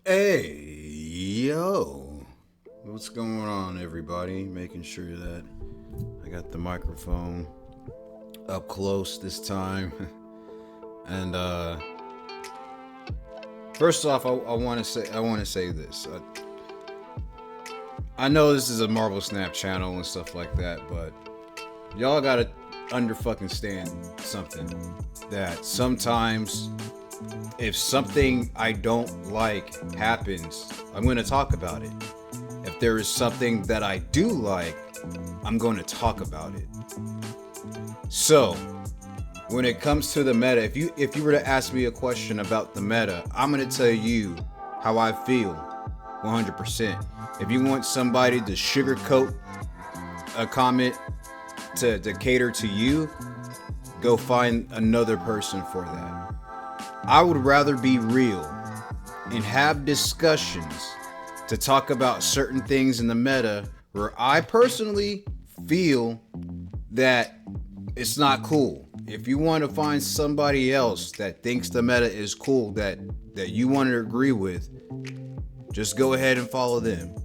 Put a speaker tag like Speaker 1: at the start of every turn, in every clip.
Speaker 1: Hey, yo. What's going on, everybody? Making sure that I got the microphone up close this time. and first off, I want to say this. I know this is a Marvel Snap channel and stuff like that, but y'all gotta under fucking stand something that sometimes if something I don't like happens, I'm going to talk about it. If there is something that I do like, I'm going to talk about it. So, when it comes to the meta, if you were to ask me a question about the meta, I'm going to tell you how I feel 100%. If you want somebody to sugarcoat a comment to cater to you, go find another person for that. I would rather be real and have discussions to talk about certain things in the meta where I personally feel that it's not cool. If you want to find somebody else that thinks the meta is cool that you want to agree with, just go ahead and follow them.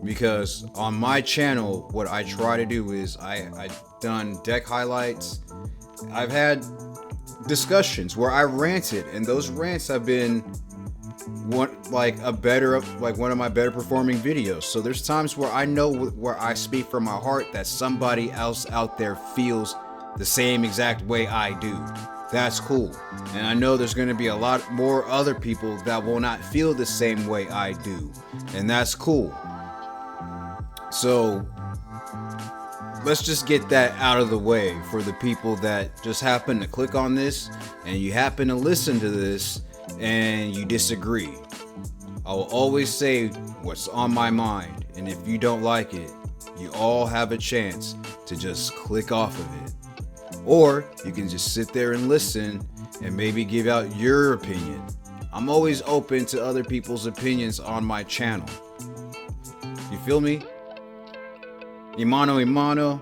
Speaker 1: Because on my channel, what I try to do is I've done deck highlights. I've had discussions where I ranted, and those rants have been one of my better performing videos. So there's times where I know where I speak from my heart that somebody else out there feels the same exact way I do. That's cool. And I know there's going to be a lot more other people that will not feel the same way I do. And that's cool. So let's just get that out of the way for the people that just happen to click on this and you happen to listen to this and you disagree. I will always say what's on my mind, and if you don't like it, you all have a chance to just click off of it. Or you can just sit there and listen and maybe give out your opinion. I'm always open to other people's opinions on my channel. You feel me? Imano.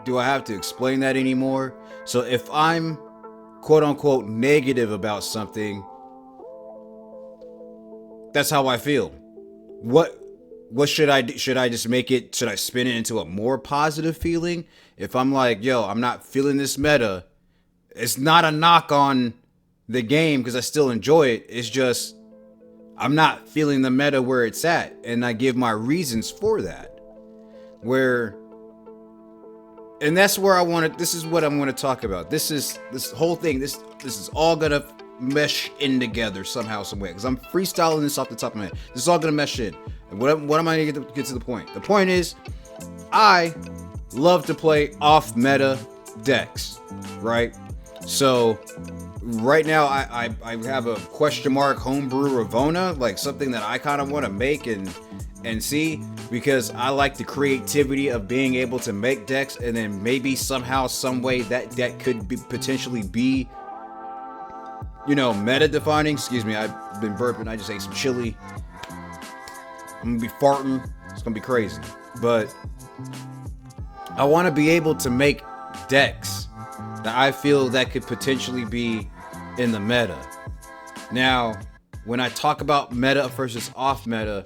Speaker 1: Do I have to explain that anymore? So if I'm quote unquote negative about something, that's how I feel. What should I do? Should I just should I spin it into a more positive feeling? If I'm like, yo, I'm not feeling this meta, it's not a knock on the game because I still enjoy it. It's just I'm not feeling the meta where it's at, and I give my reasons for that. And that's where I want to. This is what I'm going to talk about. This whole thing. This is all gonna mesh in together somehow, some way. Because I'm freestyling this off the top of my head. This is all gonna mesh in. And what am I gonna get to the point? The point is, I love to play off meta decks, right? So right now I have a question mark homebrew Ravona, like something that I kind of want to make and see, because I like the creativity of being able to make decks, and then maybe somehow, some way that deck could be potentially be, meta defining. Excuse me, I've been burping. I just ate some chili. I'm gonna be farting. It's gonna be crazy. But I want to be able to make decks that I feel that could potentially be in the meta. Now, when I talk about meta versus off meta,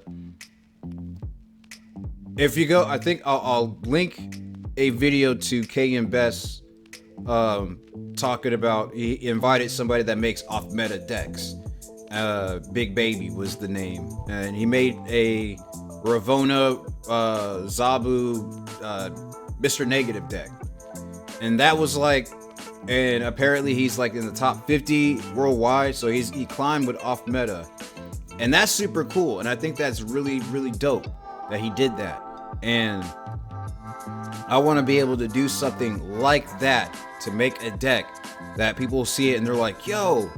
Speaker 1: if you go, I think I'll link a video to K and Best talking about, he invited somebody that makes off meta decks. Big Baby was the name, and he made a Ravona Zabu Mr. Negative deck, and that was like, and apparently he's like in the top 50 worldwide, so he climbed with off meta, and that's super cool, and I think that's really, really dope that he did that. And I want to be able to do something like that, to make a deck that people see it and they're like, yo,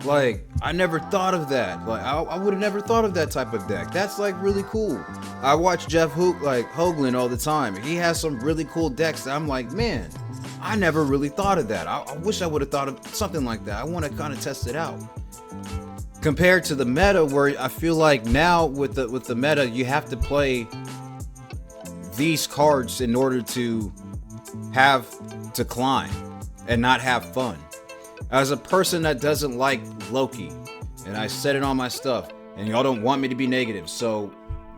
Speaker 1: like, I never thought of that. Like, I would have never thought of that type of deck. That's like really cool. I watch Jeff Hoagland all the time. He has some really cool decks that I'm like, man, I never really thought of that. I wish I would have thought of something like that. I want to kind of test it out. Compared to the meta, where I feel like now with the meta, you have to play these cards in order to climb and not have fun. As a person that doesn't like Loki and I said it on my stuff, and y'all don't want me to be negative. So,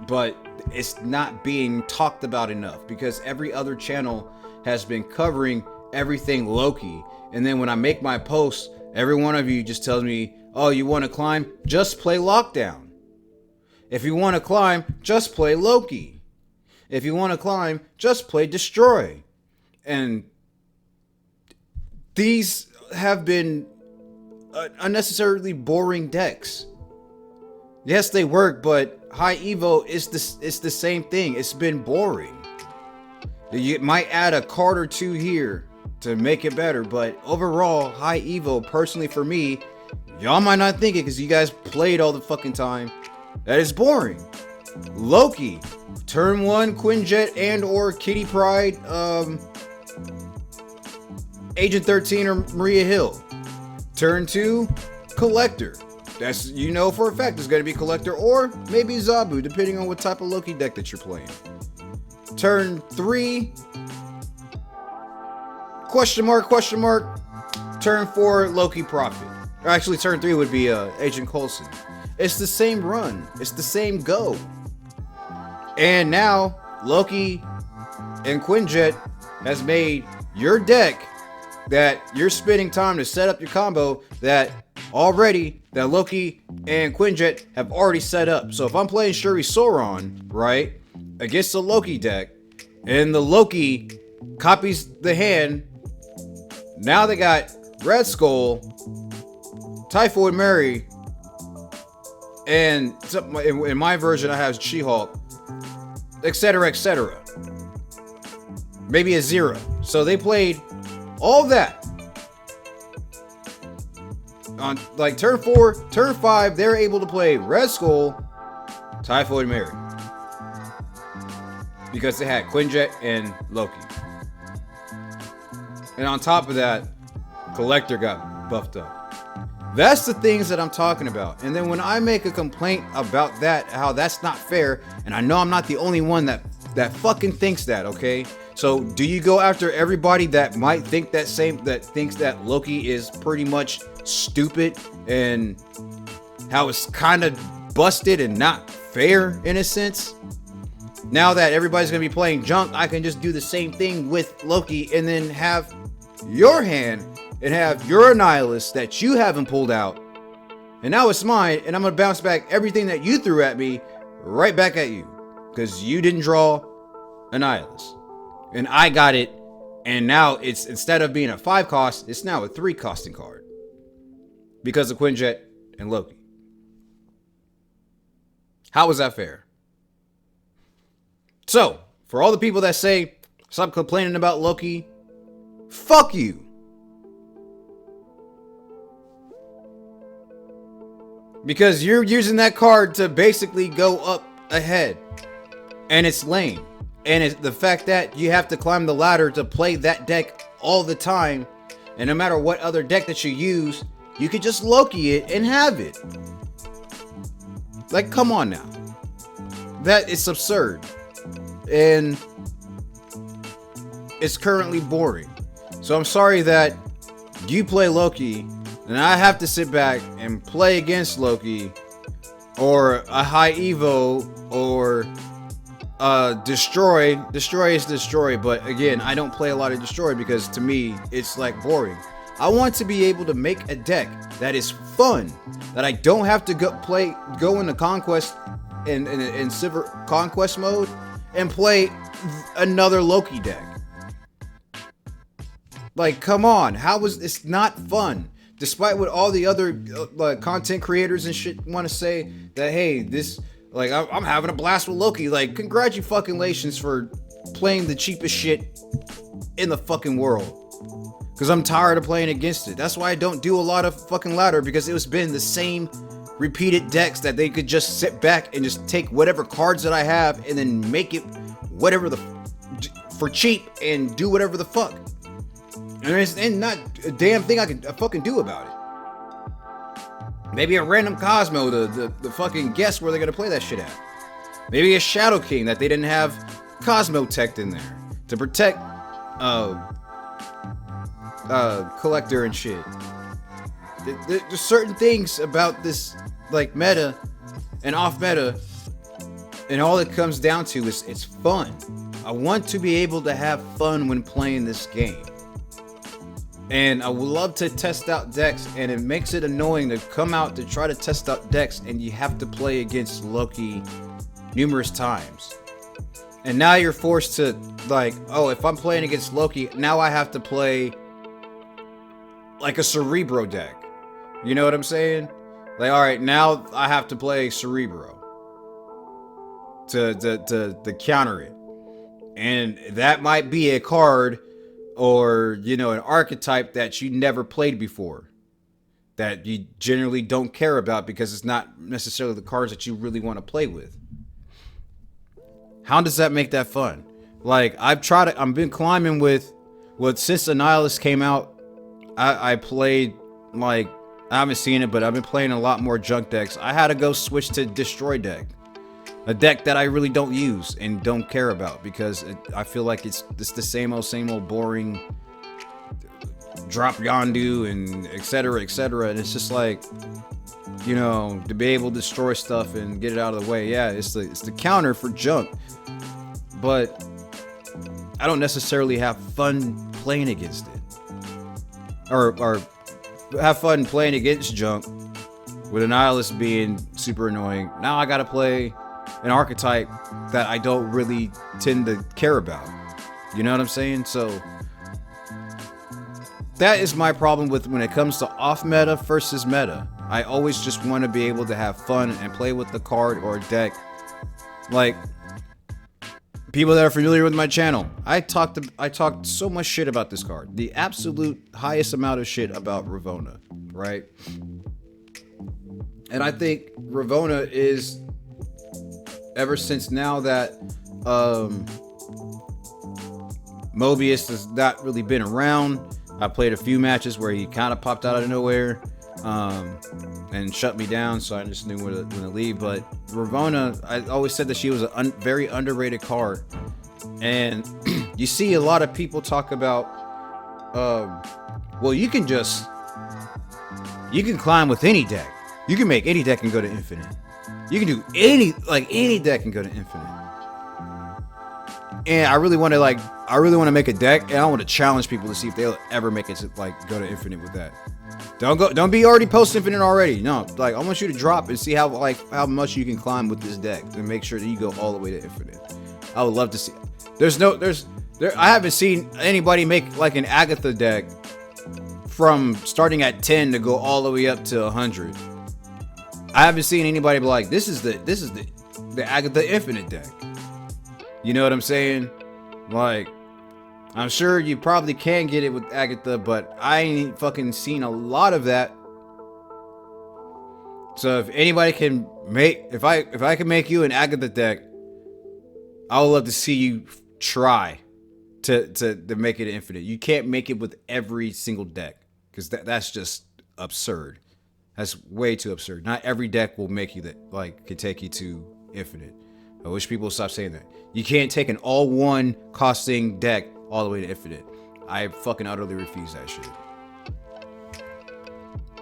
Speaker 1: but it's not being talked about enough because every other channel has been covering everything Loki. And then when I make my posts, every one of you just tells me, oh, you want to climb? Just play Lockdown. If you want to climb, just play Loki. If you want to climb, just play Destroy. And these have been unnecessarily boring decks. Yes, they work, but High Evo is the same thing. It's been boring. You might add a card or two here to make it better, but overall, High Evo, personally for me, y'all might not think it because you guys played all the fucking time, that is boring. Loki, turn 1, Quinjet and or Kitty Pryde, Agent 13 or Maria Hill. Turn 2, Collector. That's, you know for a fact it's going to be Collector or maybe Zabu, depending on what type of Loki deck that you're playing. Turn 3, question mark. Turn 4, Loki Prophet. Or actually, turn 3 would be Agent Coulson. It's the same run. It's the same go. And now, Loki and Quinjet has made your deck that you're spending time to set up your combo that Loki and Quinjet have already set up. So if I'm playing Shuri Sauron, right, against the Loki deck, and the Loki copies the hand, now they got Red Skull, Typhoid Mary, and in my version I have She-Hulk, etc. Maybe a Zero. So they played all that. On like turn 4, turn 5, they're able to play Red Skull, Typhoid Mary. Because they had Quinjet and Loki. And on top of that, Collector got buffed up. That's the things that I'm talking about. And then when I make a complaint about that, how that's not fair, and I know I'm not the only one that fucking thinks that, okay? So do you go after everybody that might think that thinks that Loki is pretty much stupid and how it's kind of busted and not fair in a sense? Now that everybody's gonna be playing junk, I can just do the same thing with Loki and then have your hand and have your Annihilus that you haven't pulled out. And now it's mine, and I'm gonna bounce back everything that you threw at me right back at you. Because you didn't draw Annihilus. And I got it, and now it's, instead of being a 5 cost, it's now a 3 costing card. Because of Quinjet and Loki. How is that fair? So, for all the people that say, stop complaining about Loki, fuck you. Because you're using that card to basically go up ahead. And it's lame. And it's the fact that you have to climb the ladder to play that deck all the time. And no matter what other deck that you use, you could just Loki it and have it. Like, come on now. That is absurd. And it's currently boring. So I'm sorry that you play Loki and I have to sit back and play against Loki or a High Evo or Destroy. Destroy is Destroy, but again, I don't play a lot of Destroy because to me it's like boring. I want to be able to make a deck that is fun, that I don't have to go into Conquest in Silver Conquest mode and play another Loki deck. Like, come on, how is this not fun? Despite what all the other content creators and shit want to say, that hey, this, like, I'm having a blast with Loki. Like, congratulations for playing the cheapest shit in the fucking world. Because I'm tired of playing against it. That's why I don't do a lot of fucking ladder, because it's been the same repeated decks that they could just sit back and just take whatever cards that I have and then make it whatever for cheap and do whatever the fuck. And not a damn thing I can fucking do about it. Maybe a random Cosmo the fucking guess where they're gonna play that shit at. Maybe a Shadow King that they didn't have Cosmo Tech in there to protect Collector and shit. There's certain things about this like meta and off meta, and all it comes down to is it's fun. I want to be able to have fun when playing this game. And I would love to test out decks, and it makes it annoying to come out to try to test out decks and you have to play against Loki numerous times. And now you're forced to, like, oh, if I'm playing against Loki, now I have to play like a Cerebro deck. You know what I'm saying? Like, all right, now I have to play Cerebro to counter it. And that might be a card or, you know, an archetype that you never played before, that you generally don't care about because it's not necessarily the cards that you really want to play with. How does that make that fun? Like, I've been climbing with, since Annihilus came out, I played, like, I haven't seen it, but I've been playing a lot more junk decks. I had to go switch to Destroy deck. A deck that I really don't use and don't care about because I feel like it's the same old boring drop Yondu and etc. And it's just like, you know, to be able to destroy stuff and get it out of the way. Yeah, it's the counter for junk, but I don't necessarily have fun playing against it, or have fun playing against junk with Annihilus being super annoying. Now I gotta play an archetype that I don't really tend to care about. You know what I'm saying? So that is my problem with when it comes to off meta versus meta. I always just want to be able to have fun and play with the card or deck. Like, people that are familiar with my channel, I talked so much shit about this card. The absolute highest amount of shit about Ravonna, right? And I think Ravonna is, ever since now that Mobius has not really been around, I played a few matches where he kind of popped out of nowhere and shut me down, so I just knew when to leave. But Ravonna, I always said that she was a very underrated card. And you see a lot of people talk about, well, you can climb with any deck. You can make any deck and go to infinite. You can do any deck and go to infinite. And I really want to make a deck, and I want to challenge people to see if they'll ever make it to like go to infinite with that. Don't be already post infinite already. No, like, I want you to drop and see how much you can climb with this deck and make sure that you go all the way to infinite. I would love to see. I haven't seen anybody make like an Agatha deck from starting at 10 to go all the way up to 100. I haven't seen anybody be like, this is the Agatha Infinite deck. You know what I'm saying? Like, I'm sure you probably can get it with Agatha, but I ain't fucking seen a lot of that. So if anybody can if I can make you an Agatha deck, I would love to see you try to make it infinite. You can't make it with every single deck because that's just absurd. That's way too absurd. Not every deck will make you that, like, can take you to infinite. I wish people would stop saying that. You can't take an all-one costing deck all the way to infinite. I fucking utterly refuse that shit.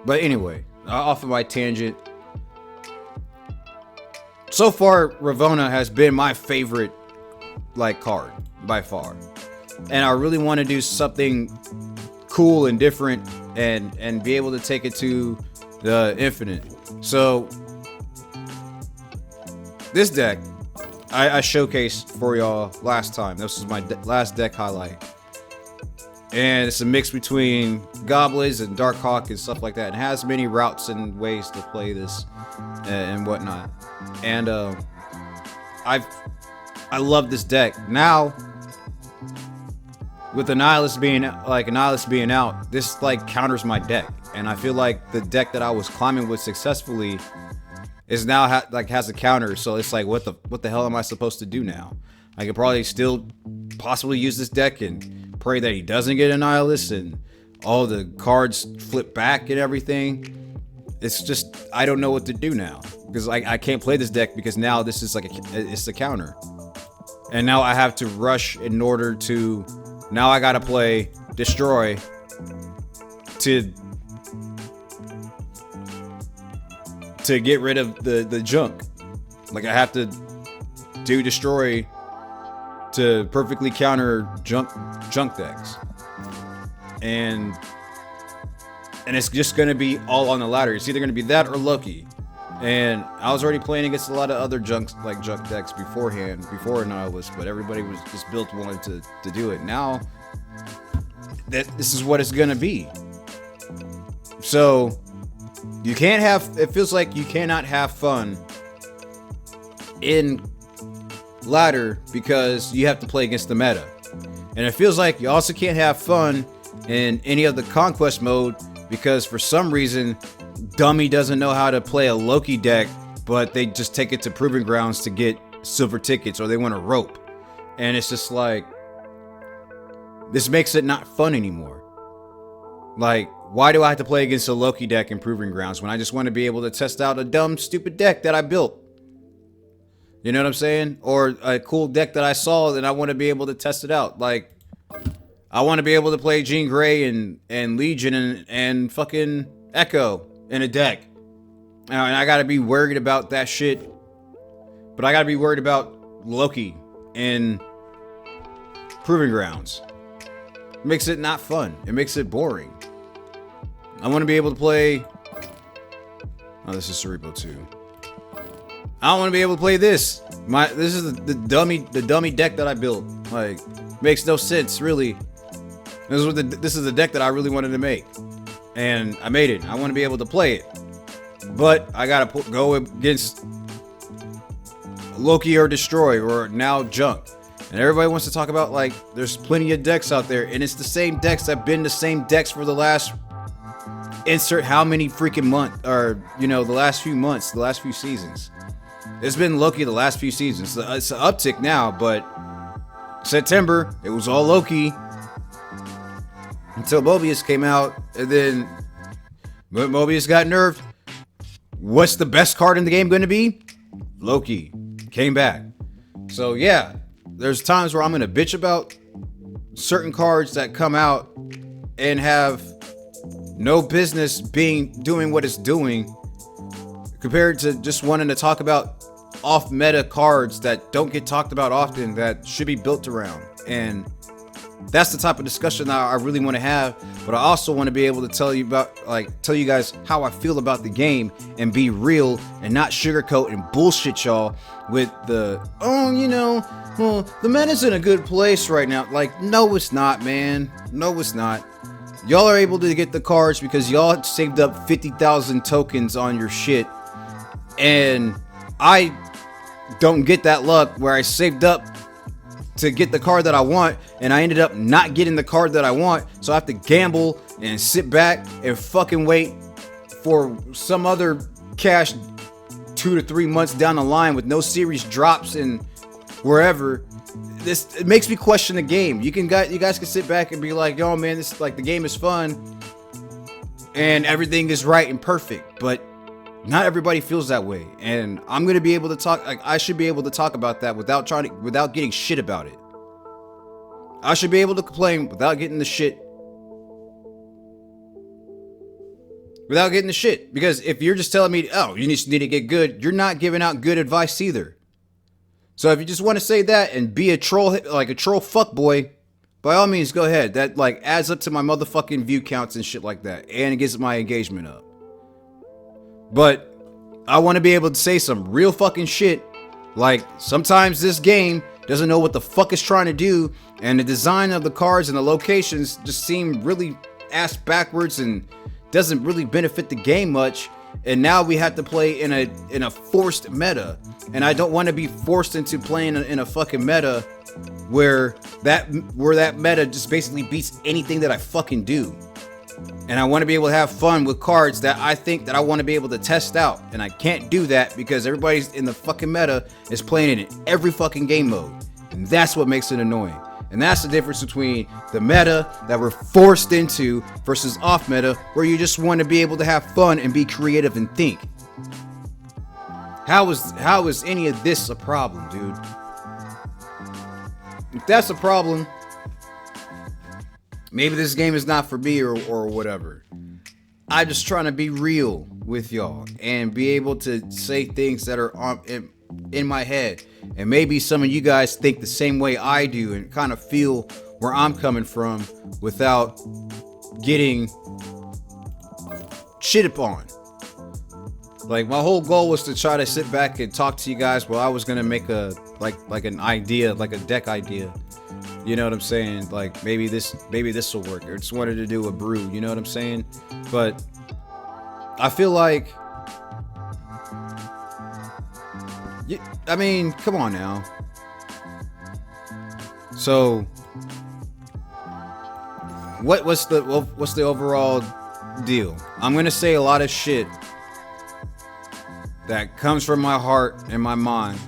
Speaker 1: But anyway, off of my tangent. So far, Ravonna has been my favorite, like, card by far. And I really want to do something cool and different and be able to take it to the infinite. So this deck I showcased for y'all last time. This was my last deck highlight, and it's a mix between goblins and Darkhawk and stuff like that. It has many routes and ways to play this and whatnot. And I love this deck. Now with Annihilus being out, this like counters my deck. And I feel like the deck that I was climbing with successfully is now has a counter. So it's like, what the hell am I supposed to do now? I could probably still possibly use this deck and pray that he doesn't get Annihilus and all the cards flip back and everything. It's just, I don't know what to do now because I can't play this deck because now this is it's a counter. And now I have to rush in order to, now I gotta play Destroy to to get rid of the junk. Like I have to do destroy to perfectly counter junk decks. And it's just gonna be all on the ladder. It's either gonna be that or Loki. And I was already playing against a lot of other junk decks beforehand, before Nihilist, but everybody was just built wanted to do it. Now this is what it's gonna be. So you can't have, it feels like you cannot have fun in ladder because you have to play against the meta. And it feels like you also can't have fun in any of the conquest mode because for some reason Dummy doesn't know how to play a Loki deck, but they just take it to Proving Grounds to get silver tickets, or they want a rope. And it's just like, this makes it not fun anymore. Like, why do I have to play against a Loki deck in Proving Grounds when I just want to be able to test out a dumb, stupid deck that I built? You know what I'm saying? Or a cool deck that I saw that I want to be able to test it out. Like, I want to be able to play Jean Grey and Legion and fucking Echo in a deck. And I gotta be worried about that shit. But I gotta be worried about Loki and Proving Grounds. It makes it not fun. It makes it boring. I want to be able to play... Oh, this is Cerebro 2. I want to be able to play this. This is the dummy deck that I built. Like, makes no sense, really. This is the deck that I really wanted to make. And I made it. I want to be able to play it. But I gotta go against Loki or Destroy or now Junk. And everybody wants to talk about, like, there's plenty of decks out there. And it's the same decks that have been the same decks for the last... Insert how many freaking months, or, you know, the last few months, the last few seasons. It's been Loki the last few seasons. It's an uptick now, but September, it was all Loki. Until Mobius came out, and then Mobius got nerfed. What's the best card in the game going to be? Loki. Came back. So yeah, there's times where I'm going to bitch about certain cards that come out and have no business doing what it's doing, compared to just wanting to talk about off meta cards that don't get talked about often that should be built around. And that's the type of discussion that I really want to have. But I also want to be able to tell you guys how I feel about the game and be real and not sugarcoat and bullshit y'all with the, oh, you know, well, the meta's in a good place right now. Like, no, it's not, man. No, it's not. Y'all are able to get the cards because y'all saved up 50,000 tokens on your shit. And I don't get that luck where I saved up to get the card that I want and I ended up not getting the card that I want. So I have to gamble and sit back and fucking wait for some other cash 2 to 3 months down the line with no series drops and wherever. It makes me question the game. You guys can sit back and be like, "Yo, man, this, like, the game is fun and everything is right and perfect," but not everybody feels that way. And I'm gonna be able to talk. Like, I should be able to talk about that without getting shit about it. I should be able to complain without getting the shit. Because if you're just telling me, "Oh, you need to get good," you're not giving out good advice either. So if you just want to say that and be a troll, like a troll fuckboy, by all means, go ahead. That, like, adds up to my motherfucking view counts and shit like that. And it gets my engagement up. But I want to be able to say some real fucking shit. Like, sometimes this game doesn't know what the fuck it's trying to do. And the design of the cards and the locations just seem really ass backwards and doesn't really benefit the game much. And now we have to play in a forced meta. And I don't want to be forced into playing in a fucking meta where that meta just basically beats anything that I fucking do. And I want to be able to have fun with cards that I think that I want to be able to test out. And I can't do that because everybody's in the fucking meta is playing it in every fucking game mode. And that's what makes it annoying. And that's the difference between the meta that we're forced into versus off meta, where you just want to be able to have fun and be creative and think. How is any of this a problem, dude? If that's a problem, maybe this game is not for me or whatever. I'm just trying to be real with y'all and be able to say things that are in my head. And maybe some of you guys think the same way I do and kind of feel where I'm coming from without getting shit upon. Like, my whole goal was to try to sit back and talk to you guys while I was gonna make a like an idea, like a deck idea. You know what I'm saying? Like, maybe this will work. Or just wanted to do a brew, you know what I'm saying? But I feel like, I mean, come on now. So what's the overall deal? I'm gonna say a lot of shit that comes from my heart and my mind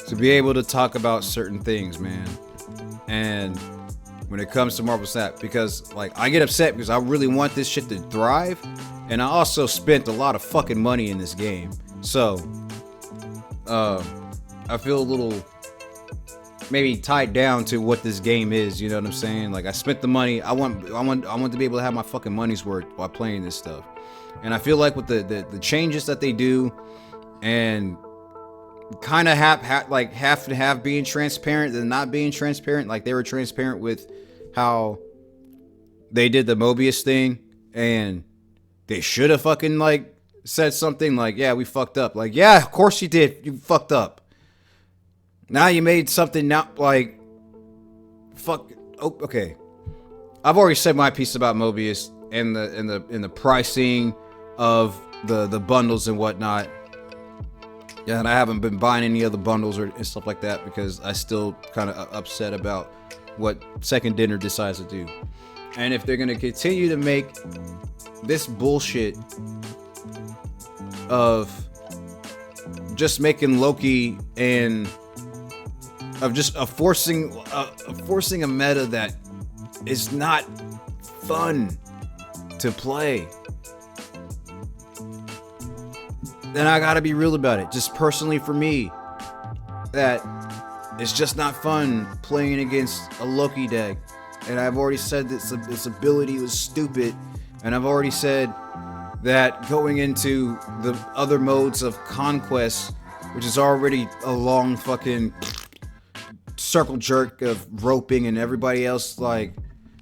Speaker 1: to be able to talk about certain things, man. And when it comes to Marvel Snap, because like I get upset because I really want this shit to thrive, and I also spent a lot of fucking money in this game. So I feel a little maybe tied down to what this game is, you know what I'm saying? Like, I spent the money. I want to be able to have my fucking money's worth while playing this stuff. And I feel like with the changes that they do, and kind of half to have being transparent and not being transparent, like they were transparent with how they did the Mobius thing, and they should have fucking like said something like, yeah, we fucked up. Like, yeah, of course you did. You fucked up. Now you made something not like fuck. Oh, okay. I've already said my piece about Mobius and the pricing of the bundles and whatnot. Yeah, and I haven't been buying any other bundles and stuff like that because I still kind of upset about what Second Dinner decides to do. And if they're gonna continue to make this bullshit of just making Loki and of just forcing a meta that is not fun to play, then I gotta be real about it. Just personally for me, that it's just not fun playing against a Loki deck. And I've already said that its ability was stupid, and I've already said that going into the other modes of conquest, which is already a long fucking circle jerk of roping and everybody else, like,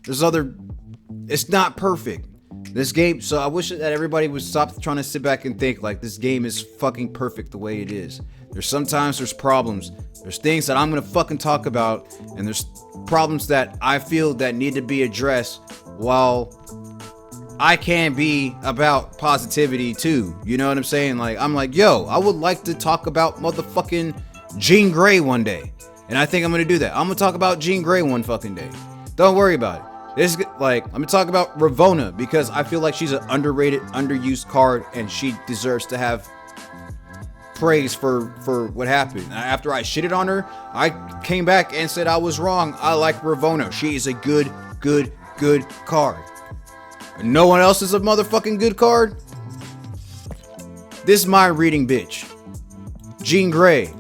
Speaker 1: it's not perfect, this game. So I wish that everybody would stop trying to sit back and think like this game is fucking perfect the way it is. There's problems, there's things that I'm gonna fucking talk about, and there's problems that I feel that need to be addressed, while I can be about positivity too, you know what I'm saying? Like, I'm like, yo, I would like to talk about motherfucking Jean Grey one day. And I think I'm gonna do that. I'm gonna talk about Jean Grey one fucking day. Don't worry about it. This, like, I'm gonna talk about Ravonna because I feel like she's an underrated, underused card, and she deserves to have praise for what happened. After I shitted on her, I came back and said I was wrong. I like Ravonna. She is a good card. And no one else is a motherfucking good card. This is my reading bitch, Jean Grey.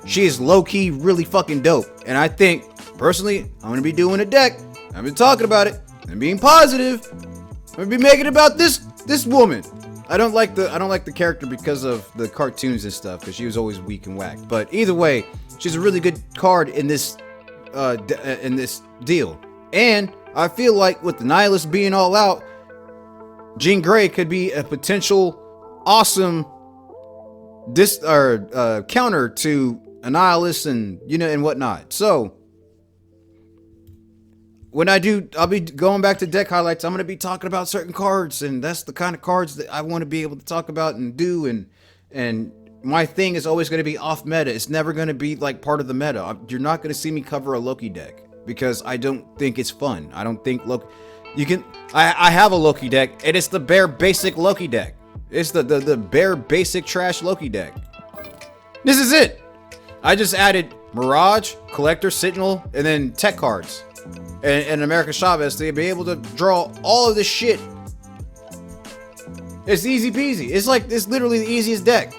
Speaker 1: She is low-key really fucking dope. And I think, personally, I'm gonna be doing a deck. I've been talking about it and being positive. I'm gonna be making it about this woman. I don't like the character because of the cartoons and stuff, because she was always weak and whack. But either way, she's a really good card in this deal. And I feel like with the Nihilist being all out, Jean Grey could be a potential awesome counter to Annihilus and and whatnot. So when I'll be going back to deck highlights. I'm gonna be talking about certain cards, and that's the kind of cards that I want to be able to talk about and do. And my thing is always gonna be off meta. It's never gonna be like part of the meta. You're not gonna see me cover a Loki deck because I don't think it's fun. I don't think I have a Loki deck, and it's the bare basic Loki deck. It's the bare basic trash Loki deck. This is it. I just added Mirage, Collector, Sentinel, and then tech cards. And America Chavez to be able to draw all of this shit. It's easy peasy. It's literally the easiest deck.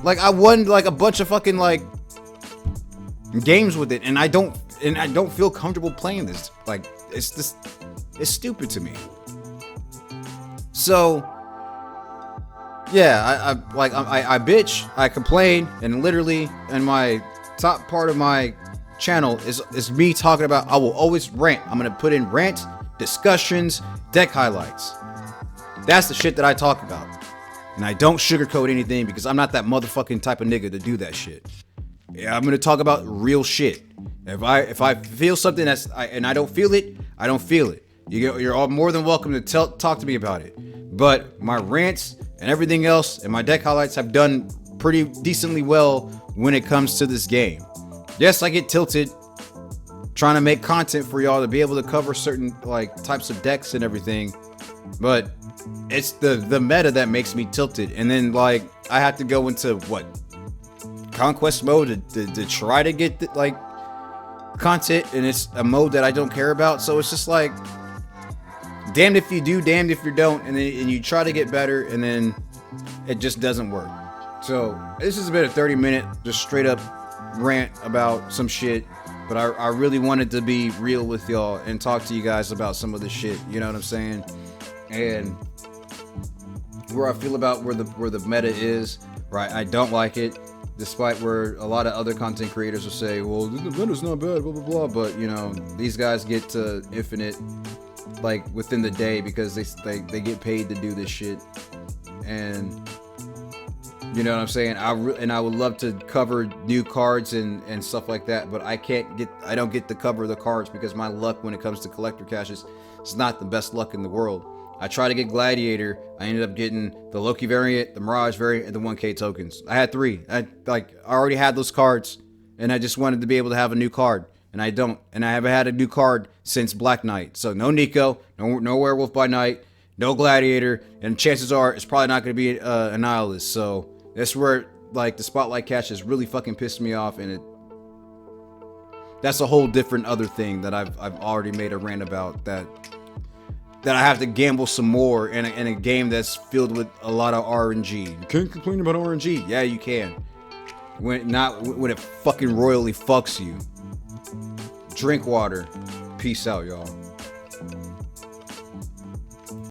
Speaker 1: Like, I won like a bunch of fucking like games with it, and I don't feel comfortable playing this. Like, it's stupid to me. So Yeah, I bitch, I complain, and literally in my top part of my channel is me talking about, I will always rant. I'm gonna put in rant, discussions, deck highlights. That's the shit that I talk about. And I don't sugarcoat anything because I'm not that motherfucking type of nigga to do that shit. Yeah, I'm gonna talk about real shit. If I feel something and I don't feel it, I don't feel it. You're all more than welcome to talk to me about it. But my rants and everything else and my deck highlights have done pretty decently well when it comes to this game. Yes, I get tilted trying to make content for y'all to be able to cover certain like types of decks and everything, but it's the meta that makes me tilted. And then like I have to go into what, conquest mode to try to get like content, and it's a mode that I don't care about. So it's just like damned if you do, damned if you don't, and you try to get better, and then it just doesn't work. So this has been a 30-minute just straight up rant about some shit, but I really wanted to be real with y'all and talk to you guys about some of the shit, you know what I'm saying, and where I feel about where the meta is. Right, I don't like it, despite where a lot of other content creators will say, well, the meta's not bad, blah blah blah, but you know, these guys get to infinite like within the day because they get paid to do this shit. And you know what I'm saying, I would love to cover new cards and stuff like that, but I don't get to cover the cards because my luck when it comes to collector caches is not the best luck in the world. I tried to get Gladiator, I ended up getting the Loki variant, the Mirage variant, and the 1K tokens. I had 3. I already had those cards, and I just wanted to be able to have a new card, and I don't. And I haven't had a new card since Black Knight. So no Nico, no Werewolf by Night, no Gladiator, and chances are it's probably not going to be a Nihilist. So that's where like the Spotlight cache has really fucking pissed me off, and that's a whole different other thing that I've already made a rant about, that I have to gamble some more in a game that's filled with a lot of RNG. You can't complain about RNG. Yeah, you can. When it fucking royally fucks you. Drink water. Peace out, y'all.